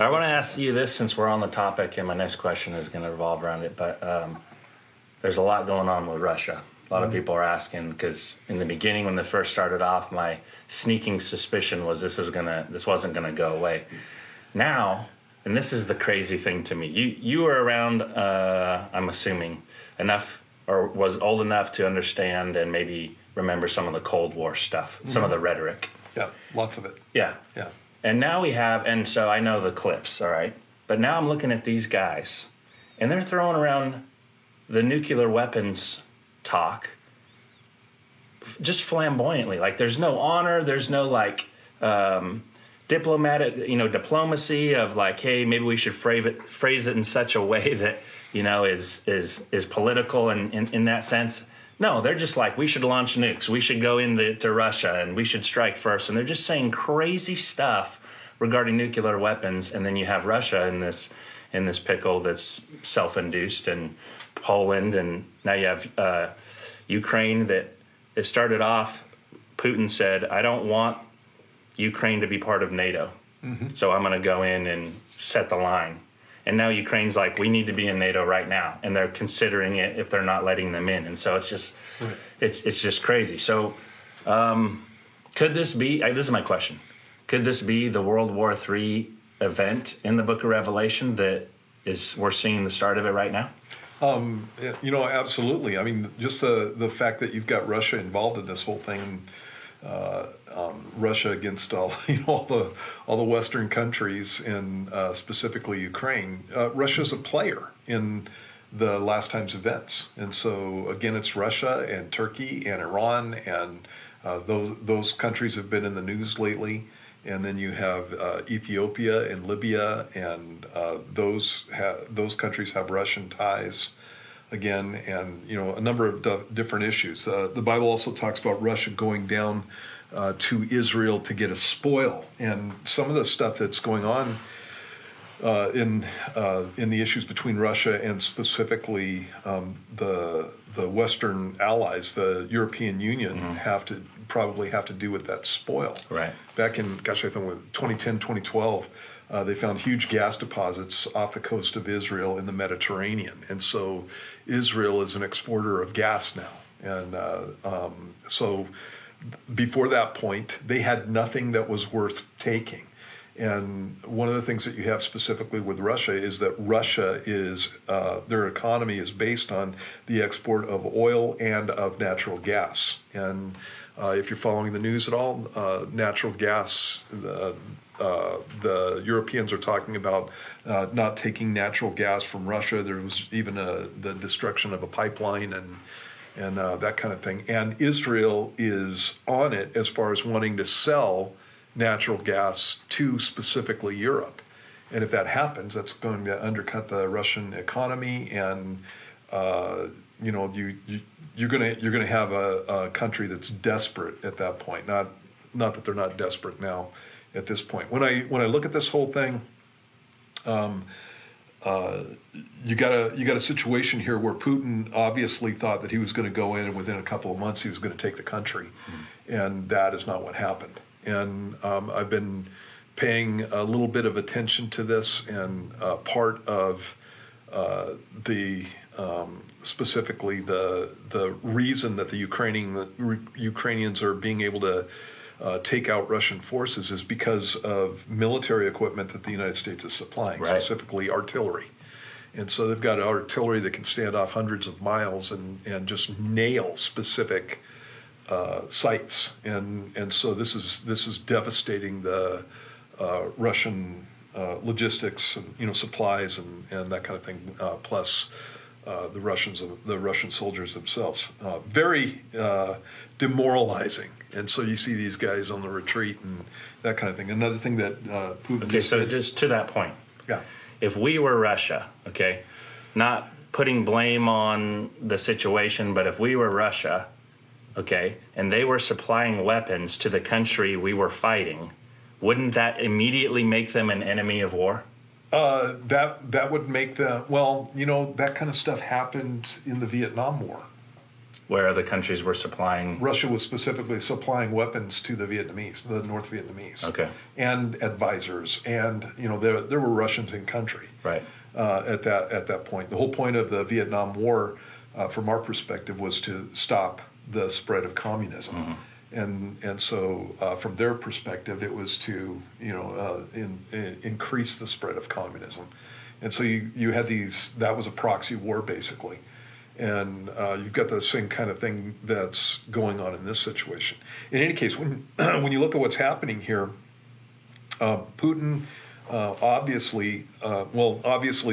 I want to ask you this since we're on the topic, and my next question is going to revolve around it. But there's a lot going on with Russia. A lot of people are asking because in the beginning, when they first started off, my sneaking suspicion was this wasn't gonna go away. Now, and this is the crazy thing to me. You were around, I'm assuming, enough or was old enough to understand and maybe remember some of the Cold War stuff, some of the rhetoric. Yeah, lots of it. Yeah. Yeah. And now we have, and so I know the clips, all right? But now I'm looking at these guys, and they're throwing around the nuclear weapons talk just flamboyantly. Like there's no honor, there's no like diplomatic, diplomacy of like, hey, maybe we should phrase it in such a way that, is political and in that sense. No, they're just like, we should launch nukes. We should go into Russia and we should strike first. And they're just saying crazy stuff regarding nuclear weapons. And then you have Russia in this pickle that's self-induced, and Poland, and now you have Ukraine that it started off. Putin said, I don't want Ukraine to be part of NATO. So I'm going to go in and set the line. And now Ukraine's like, we need to be in NATO right now. And they're considering it if they're not letting them in. And so it's just, it's just crazy. So could this be, this is my question, could this be the World War III event in the book of Revelation that we're seeing the start of it right now? Absolutely. I mean, just the fact that you've got Russia involved in this whole thing, Russia against all the Western countries, and specifically Ukraine. Russia's a player in the last time's events, and so again, it's Russia and Turkey and Iran, and those countries have been in the news lately. And then you have Ethiopia and Libya, and those countries have Russian ties again, and a number of different issues. The Bible also talks about Russia going down to Israel to get a spoil, and some of the stuff that's going on in the issues between Russia and specifically the Western allies, the European Union, probably have to do with that spoil. Right. Back in, I think 2010, 2012, they found huge gas deposits off the coast of Israel in the Mediterranean. And so Israel is an exporter of gas now. And so before that point, they had nothing that was worth taking. And one of the things that you have specifically with Russia is that Russia is, their economy is based on the export of oil and of natural gas. And if you're following the news at all, natural gas, the Europeans are talking about not taking natural gas from Russia. There was even the destruction of a pipeline and that kind of thing. And Israel is on it as far as wanting to sell natural gas to specifically Europe. And if that happens, that's going to undercut the Russian economy, and you're going to have a country that's desperate at that point. Not that they're not desperate now at this point. When I look at this whole thing, you got a situation here where Putin obviously thought that he was going to go in, and within a couple of months he was going to take the country, and that is not what happened. And I've been paying a little bit of attention to this, and part of specifically the reason that the Ukrainians are being able to take out Russian forces is because of military equipment that the United States is supplying, specifically artillery. And so they've got artillery that can stand off hundreds of miles and just nail specific sites, and so this is devastating the Russian logistics and supplies and that kind of thing. Plus the Russian soldiers themselves, very demoralizing. And so you see these guys on the retreat and that kind of thing. Another thing that Putin. Okay, so just to that point, if we were Russia, not putting blame on the situation, but if we were Russia. And they were supplying weapons to the country we were fighting, wouldn't that immediately make them an enemy of war? That would make them, that kind of stuff happened in the Vietnam War. where other countries were supplying. Russia was specifically supplying weapons to the Vietnamese, the North Vietnamese, Okay. and advisors, and there were Russians in country. Right. At that point, the whole point of the Vietnam War, from our perspective, was to stop the spread of communism. Mm-hmm. And so from their perspective, it was to increase the spread of communism. And so you had that was a proxy war basically. And you've got the same kind of thing that's going on in this situation. In any case, when you look at what's happening here, Putin obviously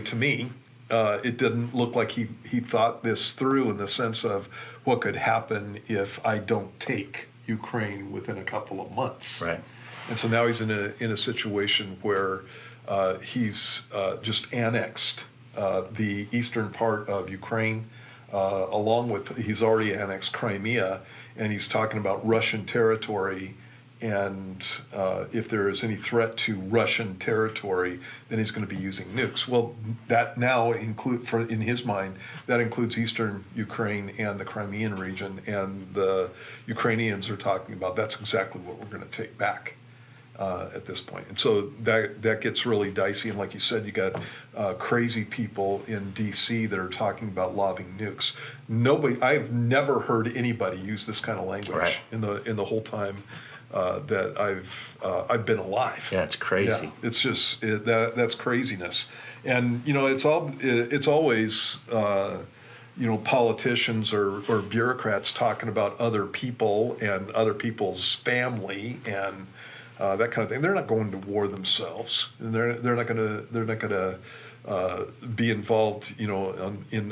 to me, it didn't look like he thought this through in the sense of what could happen if I don't take Ukraine within a couple of months. Right. And so now he's in a situation where he's just annexed the eastern part of Ukraine, along with he's already annexed Crimea, and he's talking about Russian territory. And if there is any threat to Russian territory, then he's going to be using nukes. Well, that now in his mind, that includes eastern Ukraine and the Crimean region. And the Ukrainians are talking about that's exactly what we're going to take back at this point. And so that gets really dicey. And like you said, you got crazy people in D.C. that are talking about lobbing nukes. I've never heard anybody use this kind of language in the whole time that I've been alive. Yeah, it's crazy. Yeah, it's just that's craziness, and it's always politicians or bureaucrats talking about other people and other people's family and that kind of thing. They're not going to war themselves, and they're not going to be involved in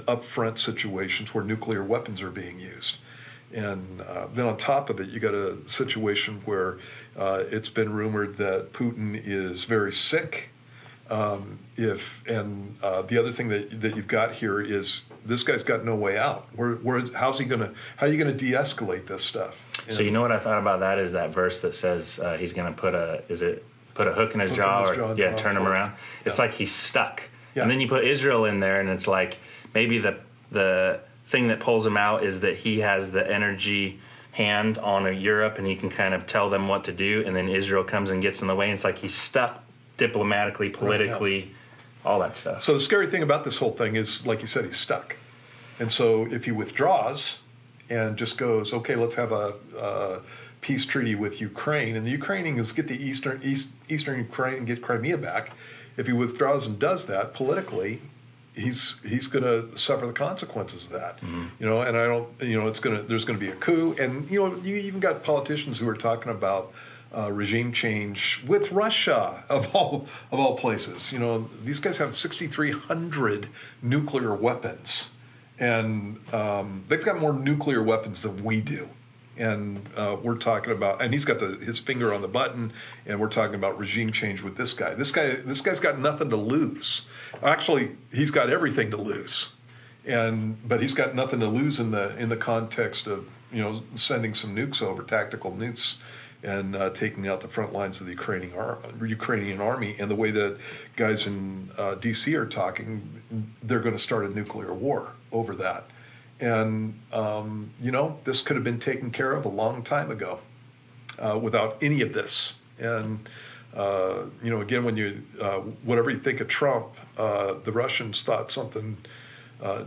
upfront situations where nuclear weapons are being used. And then on top of it, you got a situation where it's been rumored that Putin is very sick. The other thing that you've got here is this guy's got no way out. How are you going to de-escalate this stuff? So you know what I thought about that is that verse that says he's going to put a hook in his jaw turn him around. It's like he's stuck. Yeah. And then you put Israel in there, and it's like maybe the thing that pulls him out is that he has the energy hand on Europe, and he can kind of tell them what to do, and then Israel comes and gets in the way, and it's like he's stuck diplomatically, politically, all that stuff. So the scary thing about this whole thing is, like you said, he's stuck. And so if he withdraws and just goes, okay, let's have a peace treaty with Ukraine, and the Ukrainians get the eastern Ukraine and get Crimea back. If he withdraws and does that politically, he's going to suffer the consequences of that. Mm-hmm. And I don't, there's going to be a coup. And, you even got politicians who are talking about regime change with Russia of all places. These guys have 6,300 nuclear weapons, and they've got more nuclear weapons than we do. And we're talking about, and he's got his finger on the button, and we're talking about regime change with this guy. This guy's got nothing to lose. Actually, he's got everything to lose, but he's got nothing to lose in the context of sending some nukes over, tactical nukes, and taking out the front lines of the Ukrainian army. And the way that guys in D.C. are talking, they're going to start a nuclear war over that. And, this could have been taken care of a long time ago without any of this. And, again, when whatever you think of Trump, the Russians thought something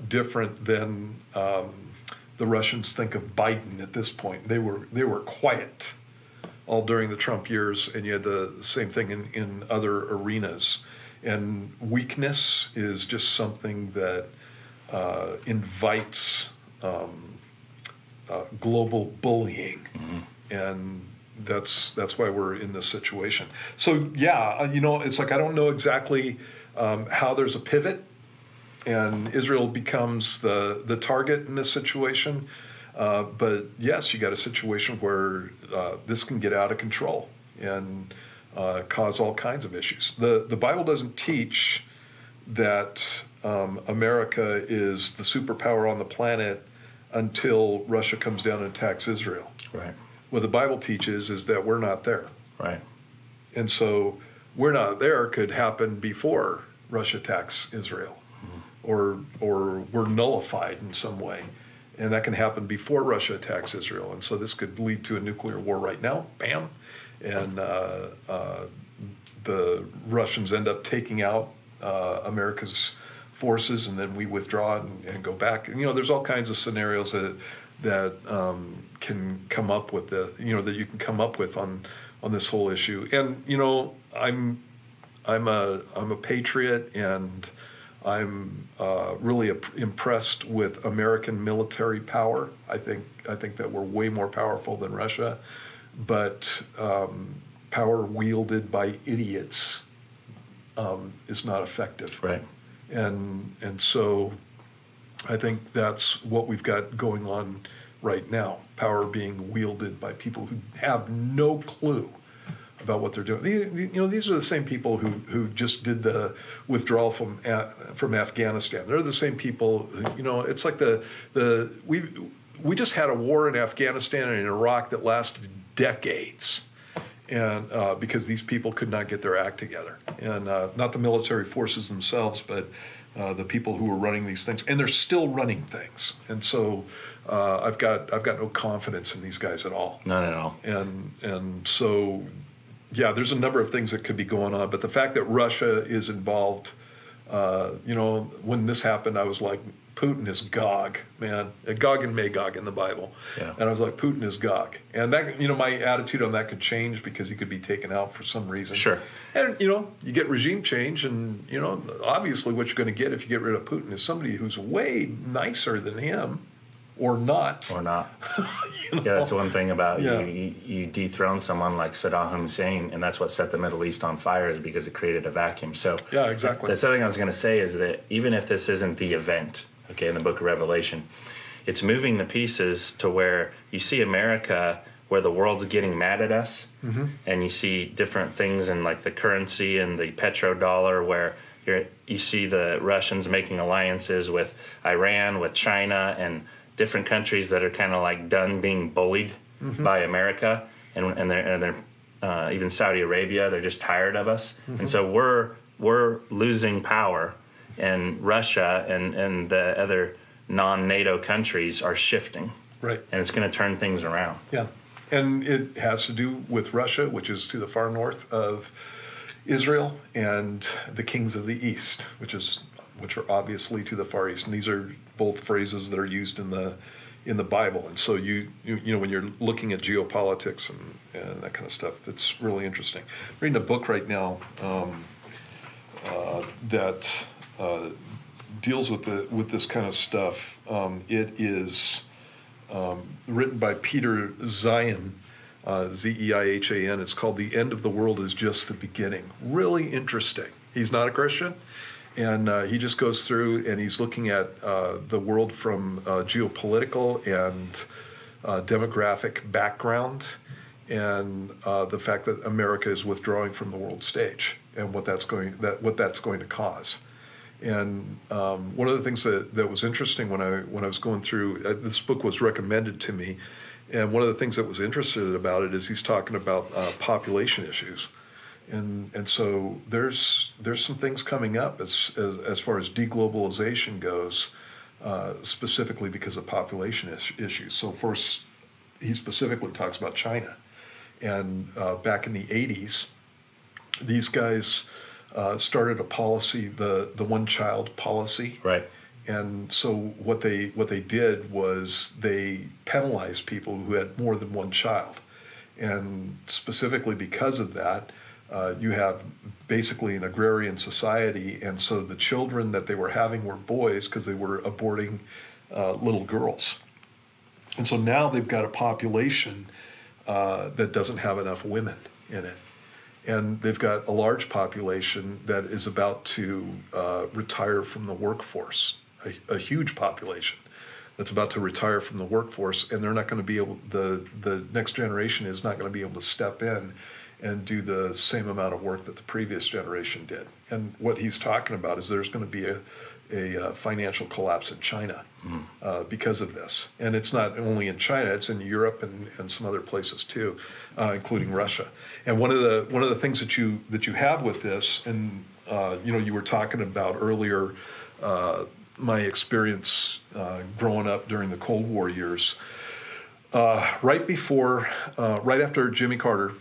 different than the Russians think of Biden at this point. They were quiet all during the Trump years, and you had the same thing in other arenas. And weakness is just something that invites global bullying, mm-hmm. and that's why we're in this situation. So it's like I don't know exactly how there's a pivot, and Israel becomes the target in this situation. But yes, you got a situation where this can get out of control and cause all kinds of issues. The Bible doesn't teach that America is the superpower on the planet until Russia comes down and attacks Israel. Right. What the Bible teaches is that we're not there. Right. And so we're not there could happen before Russia attacks Israel, mm-hmm. or we're nullified in some way. And that can happen before Russia attacks Israel. And so this could lead to a nuclear war right now, bam. And the Russians end up taking out America's forces, and then we withdraw and go back. And, there's all kinds of scenarios that can come up with that you can come up with on this whole issue. And, I'm a patriot, and I'm really impressed with American military power. I think that we're way more powerful than Russia, but power wielded by idiots is not effective. Right. And so I think that's what we've got going on right now. Power being wielded by people who have no clue about what they're doing. These are the same people who just did the withdrawal from Afghanistan. They're the same people. It's like we just had a war in Afghanistan and in Iraq that lasted decades, and because these people could not get their act together, and not the military forces themselves, but the people who were running these things, and they're still running things. And so I've got no confidence in these guys at all. Not at all. And so. Yeah, there's a number of things that could be going on, but the fact that Russia is involved, when this happened, I was like, Putin is Gog, man. Gog and Magog in the Bible. Yeah. And I was like, Putin is Gog. And that, my attitude on that could change because he could be taken out for some reason. Sure. And, you get regime change, and, obviously what you're going to get if you get rid of Putin is somebody who's way nicer than him. Or not. Yeah, that's one thing about you dethrone someone like Saddam Hussein, and that's what set the Middle East on fire, is because it created a vacuum. So yeah, exactly. That's the thing I was going to say, is that even if this isn't the event, okay, in the book of Revelation, it's moving the pieces to where you see America, where the world's getting mad at us, and you see different things in like the currency and the petrodollar, where you see the Russians making alliances with Iran, with China, and different countries that are kind of like done being bullied by America, and they're even Saudi Arabia. They're just tired of us, and so we're losing power, and Russia and the other non-NATO countries are shifting. Right, and it's going to turn things around. Yeah, and it has to do with Russia, which is to the far north of Israel, and the kings of the east, which are obviously to the far east. And these are both phrases that are used in the Bible. And so you when you're looking at geopolitics and that kind of stuff, that's really interesting. I'm reading a book right now that deals with this kind of stuff. It is written by Peter Zeihan. Zeihan. It's called "The End of the World is Just the Beginning." Really interesting. He's not a Christian, and he just goes through and he's looking at the world from geopolitical and demographic background, and the fact that America is withdrawing from the world stage and what that's going to cause. And one of the things that was interesting when I was going through this book was recommended to me. And one of the things that was interesting about it is he's talking about population issues, and so there's some things coming up as far as deglobalization goes, specifically because of population issues. So first, he specifically talks about China, and back in the 80s, these guys started a policy, the one-child policy, right. And so what they did was they penalized people who had more than one child, and specifically because of that, you have basically an agrarian society, and so the children that they were having were boys because they were aborting little girls, and so now they've got a population that doesn't have enough women in it. And they've got a large population that is about to retire from the workforce. A huge population that's about to retire from the workforce, and they're not going to be able. The next generation is not going to be able to step in and do the same amount of work that the previous generation did. And what he's talking about is there's going to be a financial collapse in China because of this. And it's not only in China; it's in Europe and some other places too, including Russia. And one of the things that you have with this, and you were talking about earlier. my experience growing up during the Cold War years. Right after Jimmy Carter,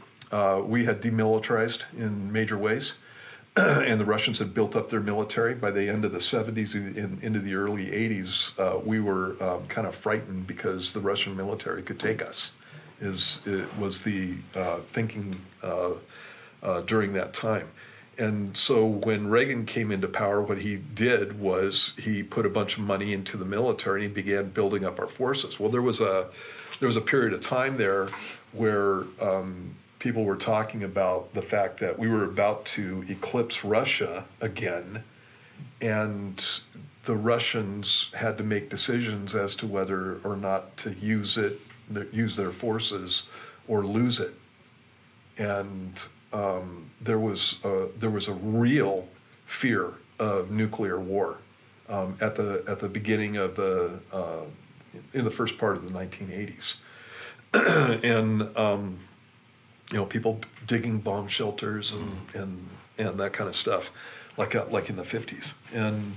we had demilitarized in major ways, and the Russians had built up their military. By the end of the 70s and into the early 80s, we were kind of frightened because the Russian military could take us. It was the thinking during that time. And so when Reagan came into power, what he did was he put a bunch of money into the military and he began building up our forces. Well, there was a period of time there where people were talking about the fact that we were about to eclipse Russia again, and the Russians had to make decisions as to whether or not to use their forces or lose it. And there was a real fear of nuclear war at the beginning of in the first part of the 1980s, and people digging bomb shelters and that kind of stuff, like in the 50s. And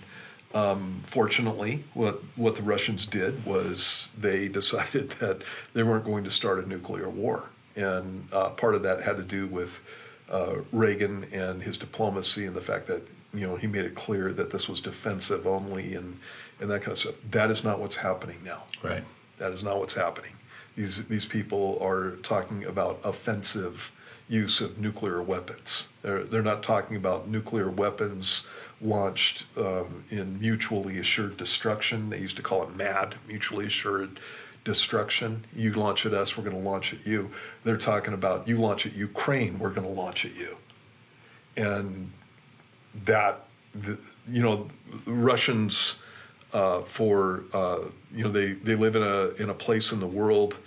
fortunately, what the Russians did was they decided that they weren't going to start a nuclear war, and part of that had to do with Reagan and his diplomacy and the fact that he made it clear that this was defensive only and that kind of stuff. That is not what's happening now. Right. That is not what's happening. These people are talking about offensive use of nuclear weapons. They're not talking about nuclear weapons launched in mutually assured destruction. They used to call it MAD, mutually assured destruction. You launch at us, we're going to launch at you. They're talking about you launch at Ukraine, we're going to launch at you. And that, Russians, they live in a place in the world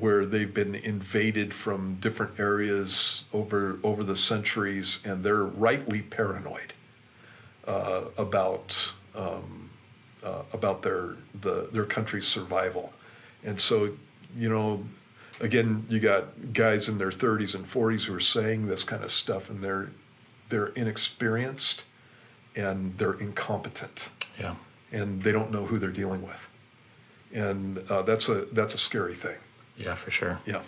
where they've been invaded from different areas over the centuries, and they're rightly paranoid about their country's survival. And so, again, you got guys in their 30s and 40s who are saying this kind of stuff, and they're inexperienced and they're incompetent. Yeah. And they don't know who they're dealing with. And that's a scary thing. Yeah, for sure. Yeah.